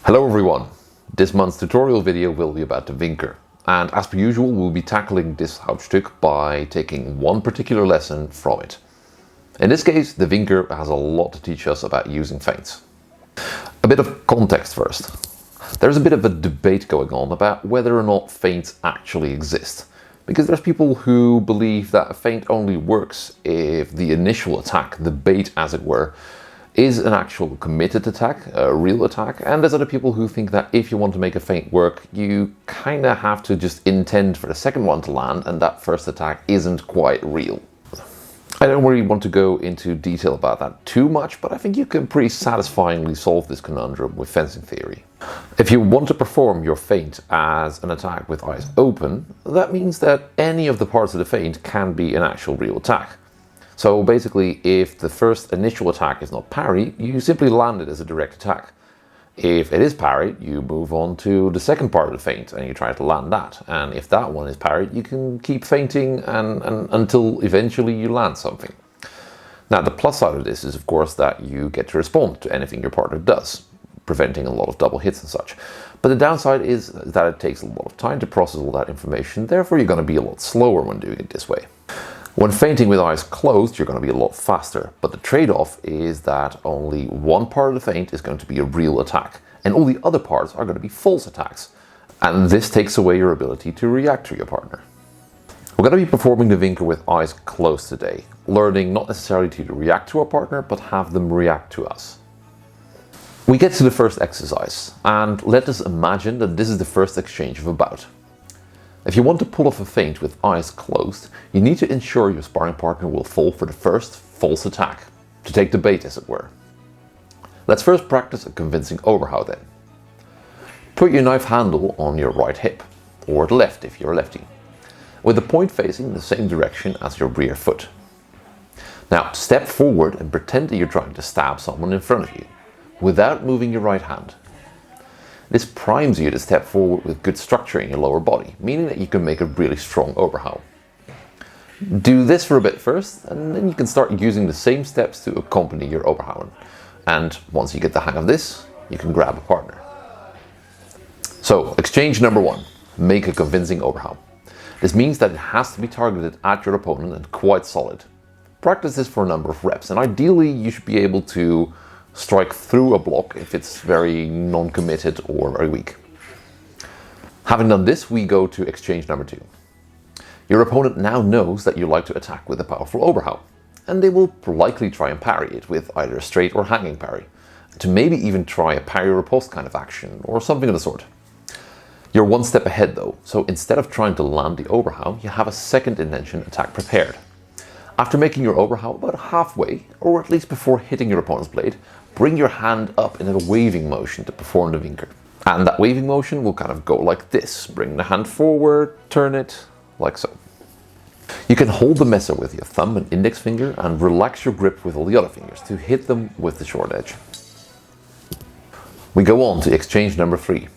Hello everyone! This month's tutorial video will be about the Wincker, and as per usual we'll be tackling this Hauptstück by taking one particular lesson from it. In this case, the Wincker has a lot to teach us about using feints. A bit of context first. There's a bit of a debate going on about whether or not feints actually exist, because there's people who believe that a feint only works if the initial attack, the bait as it were, is an actual committed attack, a real attack, and there's other people who think that if you want to make a feint work, you kinda have to just intend for the second one to land and that first attack isn't quite real. I don't really want to go into detail about that too much, but I think you can pretty satisfyingly solve this conundrum with fencing theory. If you want to perform your feint as an attack with eyes open, that means that any of the parts of the feint can be an actual real attack. So basically, if the first initial attack is not parry, you simply land it as a direct attack. If it is parried, you move on to the second part of the feint and you try to land that. And if that one is parried, you can keep feinting until eventually you land something. Now, the plus side of this is, of course, that you get to respond to anything your partner does, preventing a lot of double hits and such. But the downside is that it takes a lot of time to process all that information, therefore you're going to be a lot slower when doing it this way. When feinting with eyes closed, you're going to be a lot faster, but the trade-off is that only one part of the feint is going to be a real attack, and all the other parts are going to be false attacks. And this takes away your ability to react to your partner. We're going to be performing the Wincker with eyes closed today, learning not necessarily to react to our partner, but have them react to us. We get to the first exercise, and let us imagine that this is the first exchange of a bout. If you want to pull off a feint with eyes closed, you need to ensure your sparring partner will fall for the first false attack, to take the bait as it were. Let's first practice a convincing overhow then. Put your knife handle on your right hip, or the left if you're a lefty, with the point facing the same direction as your rear foot. Now step forward and pretend that you're trying to stab someone in front of you, without moving your right hand. This primes you to step forward with good structure in your lower body, meaning that you can make a really strong overhow. Do this for a bit first, and then you can start using the same steps to accompany your overhow. And once you get the hang of this, you can grab a partner. So, exchange number one, make a convincing overhow. This means that it has to be targeted at your opponent and quite solid. Practice this for a number of reps, and ideally you should be able to strike through a block if it's very non-committed or very weak. Having done this, we go to exchange number two. Your opponent now knows that you like to attack with a powerful overhow, and they will likely try and parry it with either a straight or hanging parry, to maybe even try a parry riposte kind of action or something of the sort. You're one step ahead though, so instead of trying to land the overhow, you have a second intention attack prepared. After making your overhow about halfway, or at least before hitting your opponent's blade, bring your hand up in a waving motion to perform the Wincker. And that waving motion will kind of go like this. Bring the hand forward, turn it, like so. You can hold the messer with your thumb and index finger and relax your grip with all the other fingers to hit them with the short edge. We go on to exchange number three.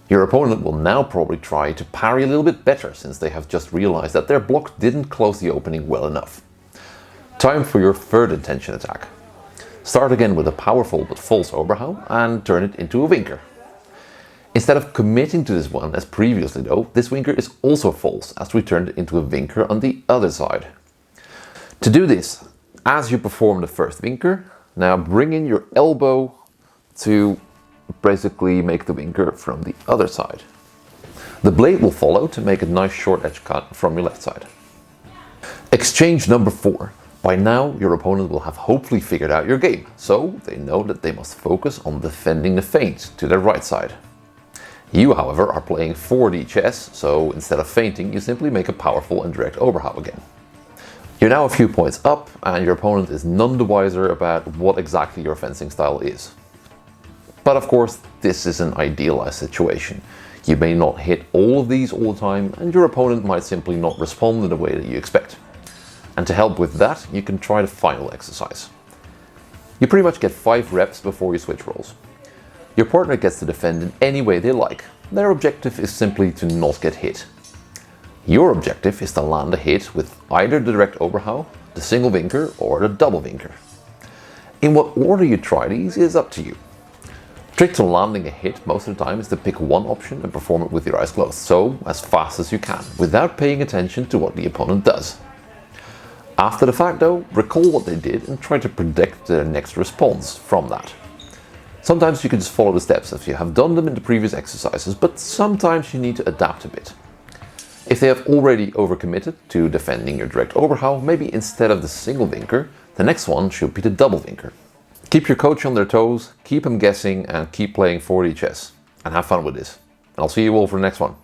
Your opponent will now probably try to parry a little bit better since they have just realized that their block didn't close the opening well enough. Time for your third intention attack. Start again with a powerful but false overhow and turn it into a Wincker. Instead of committing to this one as previously though, this Wincker is also false as we turned it into a Wincker on the other side. To do this, as you perform the first Wincker, now bring in your elbow to basically make the Wincker from the other side. The blade will follow to make a nice short edge cut from your left side. Exchange number four. By now, your opponent will have hopefully figured out your game, so they know that they must focus on defending the feint to their right side. You, however, are playing 4D chess, so instead of feinting, you simply make a powerful and direct overhow again. You're now a few points up, and your opponent is none the wiser about what exactly your fencing style is. But of course, this is an idealized situation. You may not hit all of these all the time, and your opponent might simply not respond in the way that you expect. And to help with that, you can try the final exercise. You pretty much get 5 reps before you switch roles. Your partner gets to defend in any way they like. Their objective is simply to not get hit. Your objective is to land a hit with either the direct overhow, the single Wincker or the double Wincker. In what order you try these is up to you. trick to landing a hit most of the time is to pick one option and perform it with your eyes closed, so as fast as you can, without paying attention to what the opponent does. After the fact though, recall what they did and try to predict their next response from that. Sometimes you can just follow the steps if you have done them in the previous exercises, but sometimes you need to adapt a bit. If they have already overcommitted to defending your direct overhaul, maybe instead of the single Wincker, the next one should be the double Wincker. Keep your coach on their toes, keep them guessing, and keep playing 4D chess. And have fun with this. And I'll see you all for the next one.